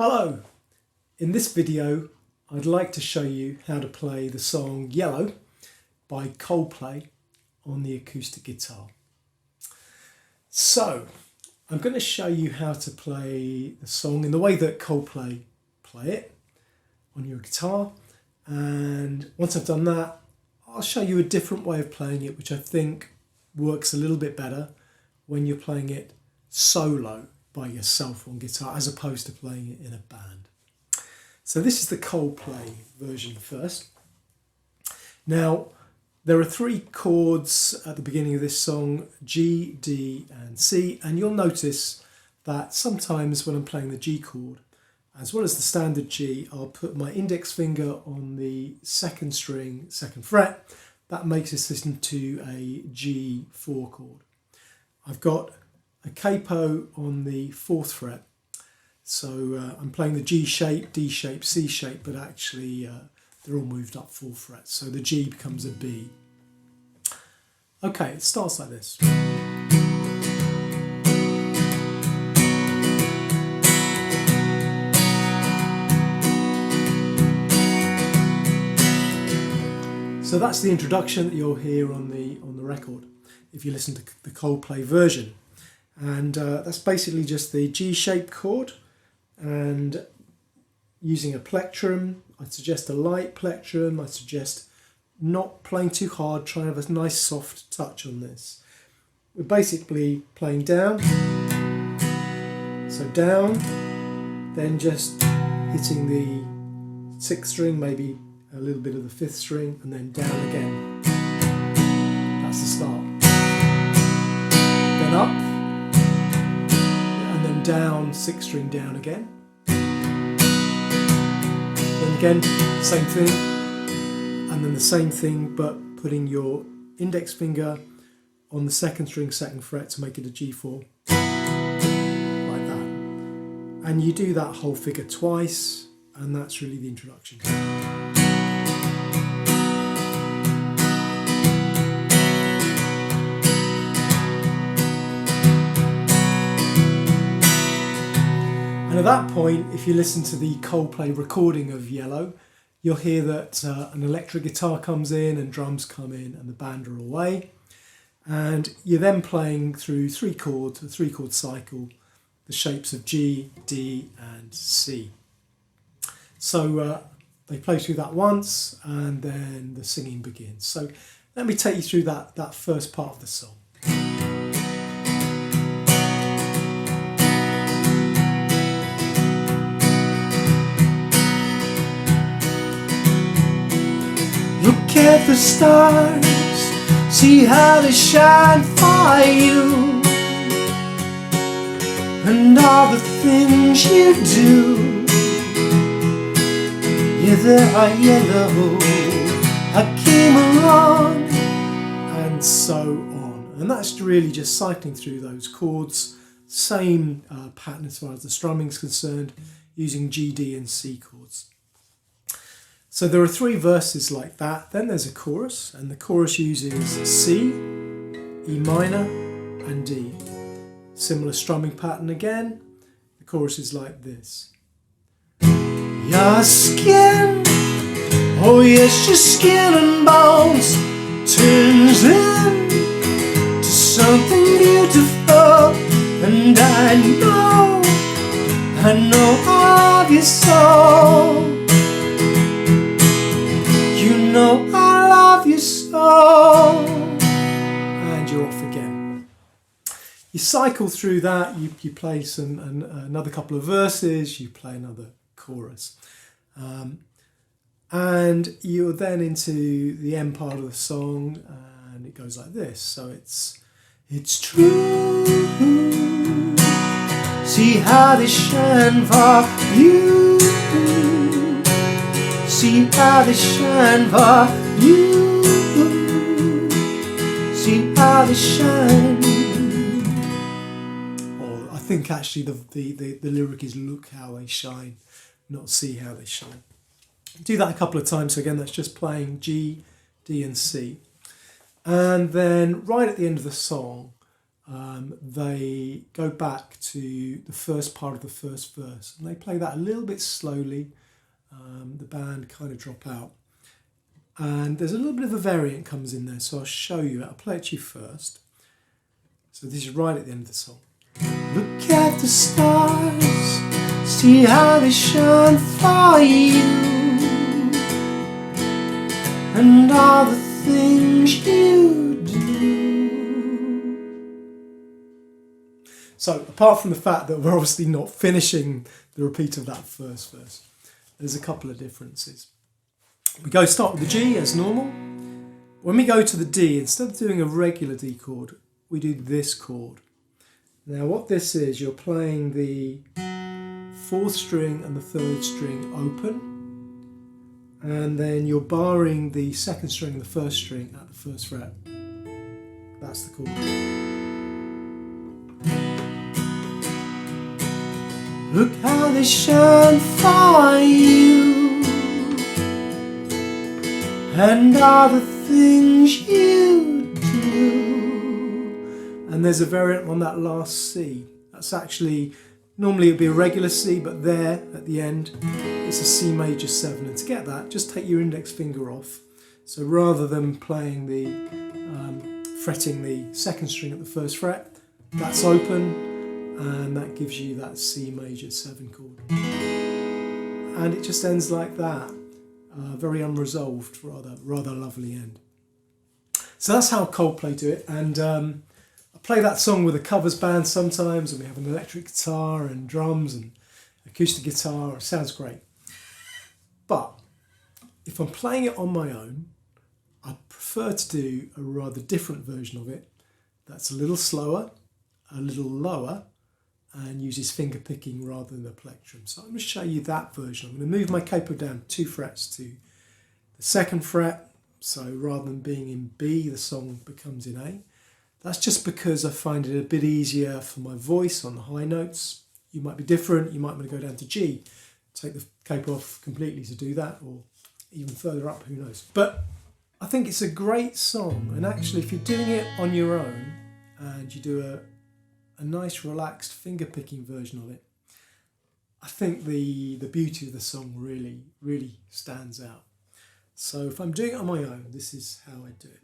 Hello! In this video I'd like to show you how to play the song Yellow by Coldplay on the acoustic guitar. So I'm going to show you how to play the song in the way that Coldplay play it on your guitar, and once I've done that I'll show you a different way of playing it which I think works a little bit better when you're playing it solo by yourself on guitar as opposed to playing it in a band. So this is the Coldplay version first. Now there are three chords at the beginning of this song, G, D and C, and you'll notice that sometimes when I'm playing the G chord as well as the standard G, I'll put my index finger on the second string, second fret. That makes us listen to a G4 chord. I've got a capo on the fourth fret, so I'm playing the G shape, D shape, C shape, but actually they're all moved up 4 frets, so the G becomes a B. Okay, it starts like this. So that's the introduction that you'll hear on the record if you listen to the Coldplay version. And that's basically just the G-shaped chord, and using a plectrum. I'd suggest a light plectrum. I suggest not playing too hard, try and have a nice soft touch on this. We're basically playing down, so down, then just hitting the 6th string, maybe a little bit of the 5th string, and then down again. That's the start. Then up, and then down, 6th string down again. Then again, same thing, and then the same thing, but putting your index finger on the 2nd string, 2nd fret to make it a G4, like that. And you do that whole figure twice, and that's really the introduction. And at that point, if you listen to the Coldplay recording of Yellow, you'll hear that an electric guitar comes in and drums come in and the band are away. And you're then playing through 3 chords, a 3-chord cycle, the shapes of G, D and C. So they play through that once and then the singing begins. So let me take you through that first part of the song. Look at the stars, see how they shine for you, and all the things you do. Yeah, they are yellow, I came along, and so on. And that's really just cycling through those chords, same pattern as far as the strumming is concerned, using G, D and C chords. So there are 3 verses like that. Then there's a chorus, and the chorus uses C, E minor and D. Similar strumming pattern again. The chorus is like this. Your skin, oh yes, your skin and bones turns into something beautiful, and I know of your soul. You know I love you so. And you're off again. You cycle through that, you play another couple of verses, you play another chorus. And you're then into the end part of the song, and it goes like this. So it's true, see how they shine for you. See how they shine for you. See how they shine. Or I think actually the lyric is look how they shine, not see how they shine. Do that a couple of times. So again, that's just playing G, D and C. And then right at the end of the song, they go back to the first part of the first verse, and they play that a little bit slowly. The band kind of drop out, and there's a little bit of a variant comes in there, so I'll show you. I'll play it to you first. So this is right at the end of the song. Look at the stars, see how they shine for you, and all the things you do. So apart from the fact that we're obviously not finishing the repeat of that first verse, there's a couple of differences. We start with the G as normal. When we go to the D, instead of doing a regular D chord, we do this chord. Now what this is, you're playing the 4th string and the 3rd string open, and then you're barring the 2nd string and the 1st string at the 1st fret. That's the chord. Look how they shine for you, and all the things you do. And there's a variant on that last C. That's actually, normally it would be a regular C, but there at the end, it's a C major 7. And to get that, just take your index finger off. So rather than playing fretting the 2nd string at the 1st fret, that's open, and that gives you that C major 7 chord. And it just ends like that. Very unresolved, rather lovely end. So that's how Coldplay do it, and I play that song with a covers band sometimes, and we have an electric guitar and drums and acoustic guitar. It sounds great. But if I'm playing it on my own, I prefer to do a rather different version of it that's a little slower, a little lower, and uses finger picking rather than a plectrum. So I'm going to show you that version. I'm going to move my capo down 2 frets to the 2nd fret. So rather than being in B, the song becomes in A. That's just because I find it a bit easier for my voice on the high notes. You might be different. You might want to go down to G, take the capo off completely to do that, or even further up, who knows. But I think it's a great song, and actually if you're doing it on your own and you do a nice relaxed finger picking version of it, I think the beauty of the song really stands out. So if I'm doing it on my own, this is how I do it.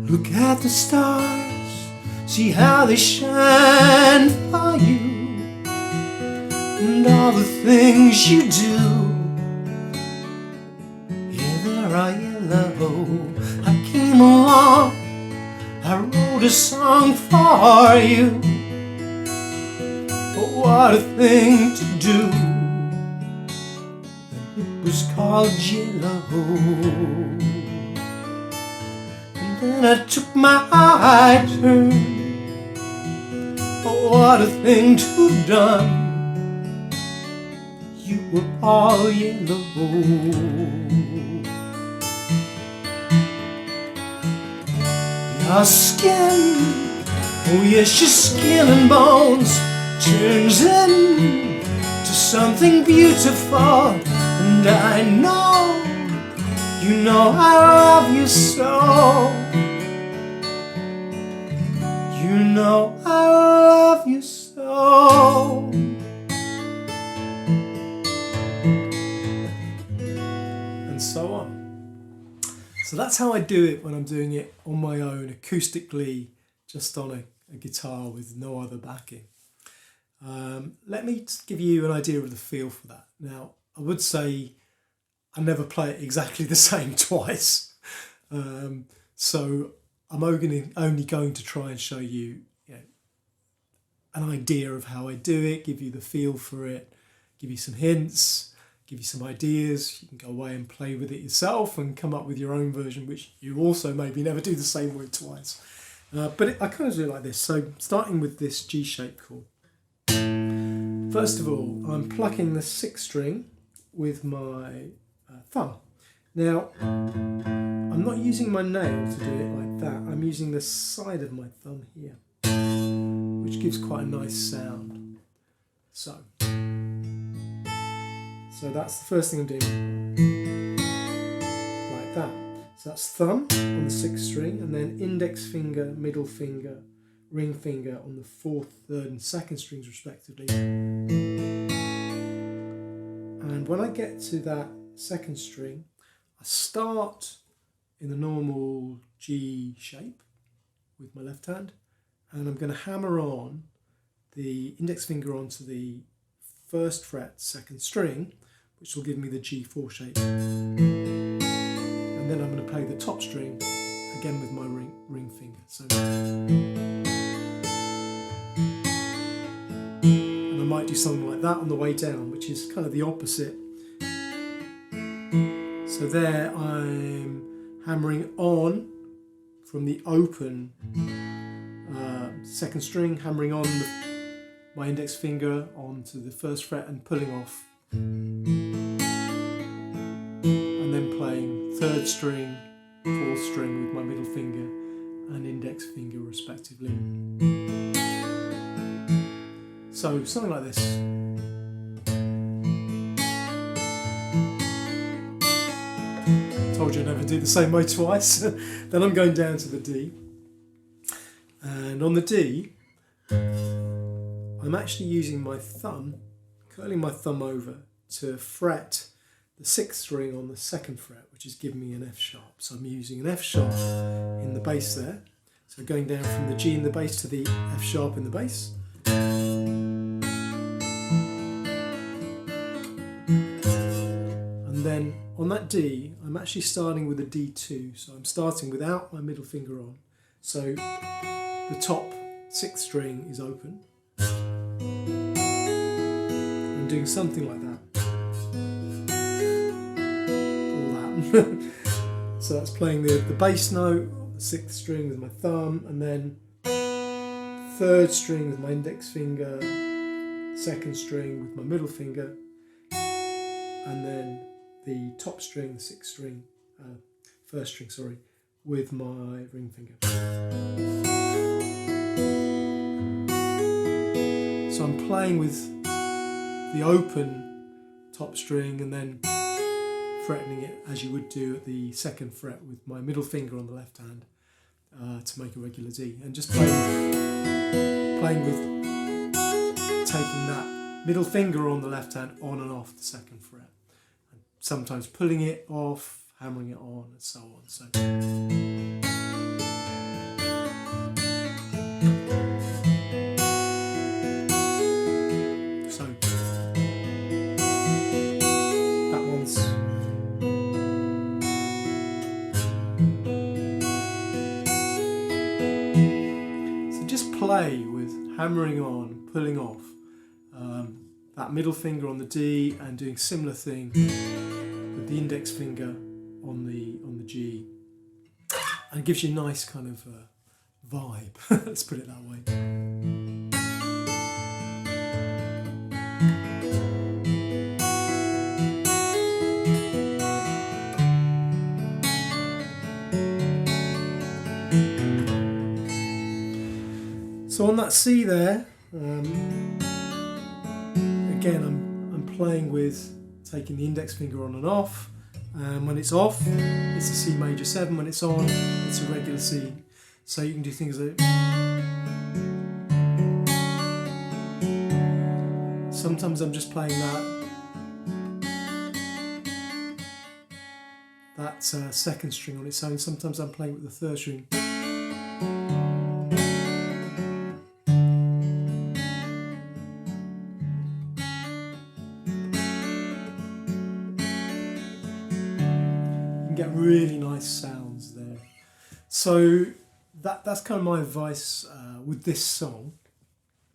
Look at the stars, see how they shine for you, and all the things you do. Yeah, they are yellow. I came along, I wrote a song for you. But what a thing to do. It was called Yellow. Then I took my turn. Oh, what a thing to have done. You were all yellow. Your skin, oh yes, your skin and bones turns into something beautiful. And I know, you know I love you so. You know I love you so. And so on. So that's how I do it when I'm doing it on my own, acoustically, just on a guitar with no other backing. Let me give you an idea of the feel for that. Now, I would say I never play it exactly the same twice. So I'm only going to try and show you, an idea of how I do it, give you the feel for it, give you some hints, give you some ideas. You can go away and play with it yourself and come up with your own version, which you also maybe never do the same with twice. But I kind of do it like this. So starting with this G-shaped chord. First of all, I'm plucking the 6th string with my thumb. Now, I'm not using my nail to do it like that. I'm using the side of my thumb here, which gives quite a nice sound. So that's the first thing I'm doing, like that. So that's thumb on the 6th string, and then index finger, middle finger, ring finger on the 4th, 3rd and 2nd strings respectively. And when I get to that 2nd string, I start in the normal G shape with my left hand, and I'm going to hammer on the index finger onto the 1st fret 2nd string, which will give me the G4 shape. And then I'm going to play the top string again with my ring finger. So, and I might do something like that on the way down, which is kind of the opposite. So there I'm hammering on from the open 2nd string, hammering on my index finger onto the 1st fret and pulling off. And then playing 3rd string, 4th string with my middle finger and index finger respectively. So something like this. Told you I'd never do the same way twice. Then I'm going down to the D. And on the D, I'm actually using my thumb, curling my thumb over to fret the 6th string on the 2nd fret, which is giving me an F sharp. So I'm using an F sharp in the bass there. So going down from the G in the bass to the F sharp in the bass. And then on that D, I'm actually starting with a D2. So I'm starting without my middle finger on. So the top 6th string is open. I'm doing something like that. So that's playing the bass note, the 6th string with my thumb, and then 3rd string with my index finger, 2nd string with my middle finger, and then the top string, the 6th string, 1st string, sorry, with my ring finger. So I'm playing with the open top string and then fretting it as you would do at the 2nd fret with my middle finger on the left hand to make a regular D, and just playing with taking that middle finger on the left hand on and off the 2nd fret, and sometimes pulling it off, hammering it on, and so on. So that one's. Play with hammering on, pulling off that middle finger on the D, and doing similar thing with the index finger on the G, and it gives you a nice kind of vibe. Let's put it that way. So on that C there, again I'm playing with taking the index finger on and off, and when it's off it's a C major 7, when it's on it's a regular C. So you can do things like, sometimes I'm just playing that 2nd string on its own, sometimes I'm playing with the 3rd string. Get really nice sounds there. So that's kind of my advice with this song.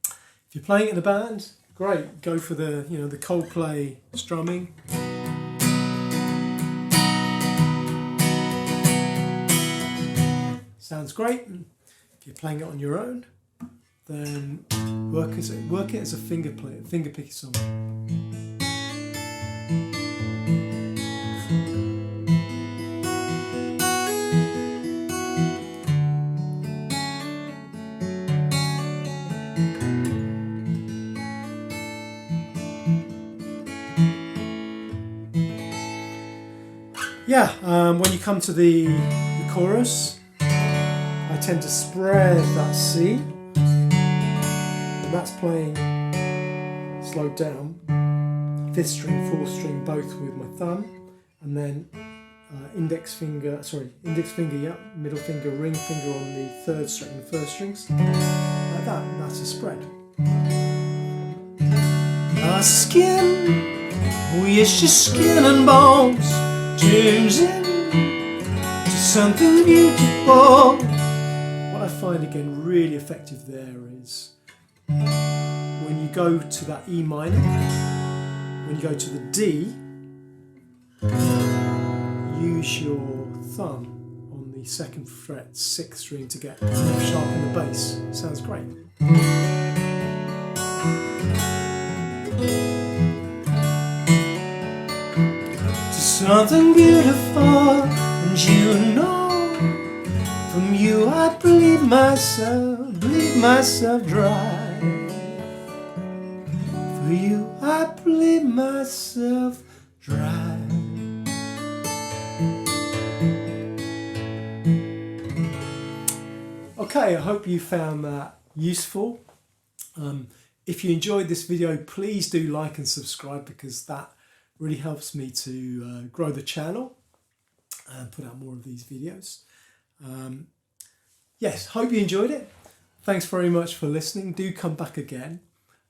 If you're playing it in a band, great, go for the the Coldplay strumming. Sounds great. If you're playing it on your own, then work it as a fingerpicking song. Yeah, when you come to the chorus, I tend to spread that C, and that's playing slowed down, 5th string, 4th string, both with my thumb, and then index finger, yeah, middle finger, ring finger on the 3rd string, the 1st strings, like that, and that's a spread. Our skin, oh yes, your skin and bones turns into something beautiful. What I find again really effective there is when you go to that E minor, when you go to the D, use your thumb on the 2nd fret, 6th string to get sharp in the bass. Sounds great. Something beautiful, and you know, from you I bleed myself dry. For you I bleed myself dry. Okay, I hope you found that useful. If you enjoyed this video, please do like and subscribe, because that really helps me to grow the channel and put out more of these videos. Yes, hope you enjoyed it. Thanks very much for listening. Do come back again.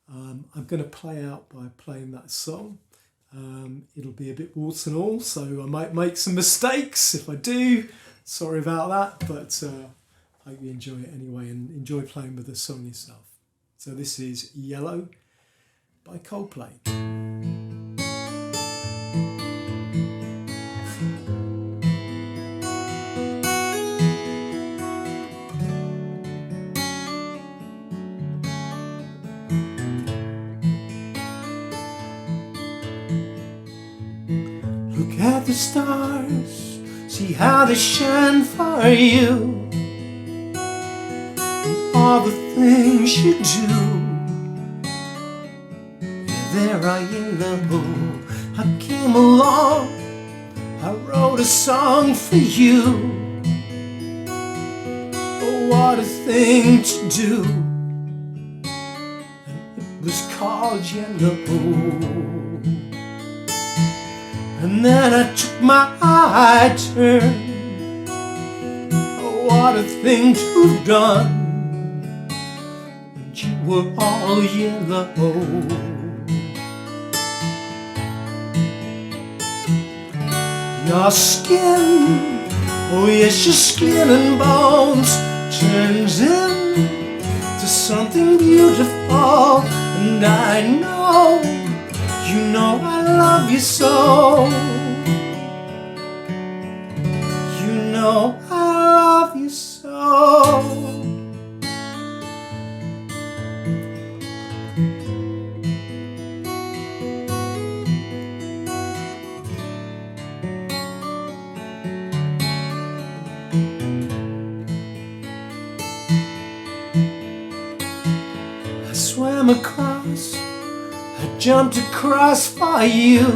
I'm going to play out by playing that song. It'll be a bit warts and all, so I might make some mistakes. If I do, sorry about that, but I hope you enjoy it anyway and enjoy playing with the song yourself. So this is Yellow by Coldplay. Look at the stars, see how they shine for you, and all the things you do. Yeah, there I yellow, I came along, I wrote a song for you. Oh, what a thing to do, and it was called Yellow. And then I took my turn. Oh, what a thing to have done. And you were all yellow. Your skin, oh yes, your skin and bones turns into something beautiful. And I know, you know I love you so. You know I love you so. I swam across, I jumped across for you.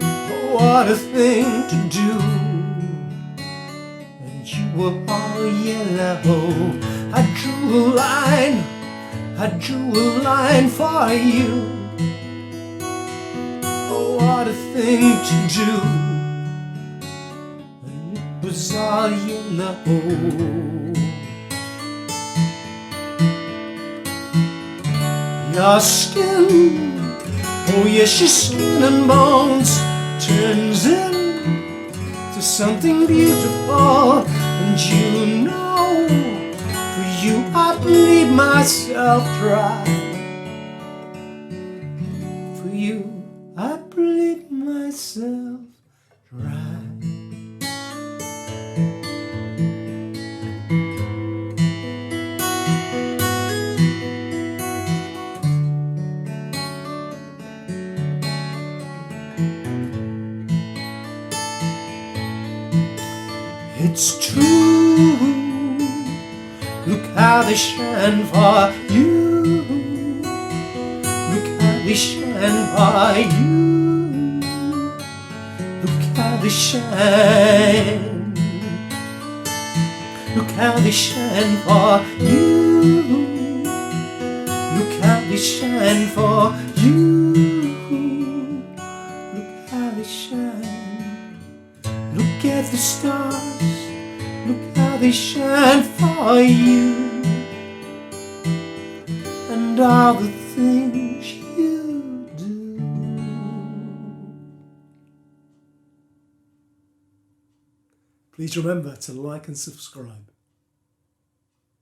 Oh, what a thing to do. And you were all yellow. I drew a line for you. Oh, what a thing to do. And it was all yellow. Your skin, oh yes, your skin and bones turns into something beautiful. And you know, for you I bleed myself dry. For you I bleed myself dry. It's true. Look how they shine for you. Look how they shine for you. Look how they shine. Look how they shine for you. Look how they shine for you. Look how they shine. Look at the stars. Look how they shine for you. And all the things you do. Please remember to like and subscribe.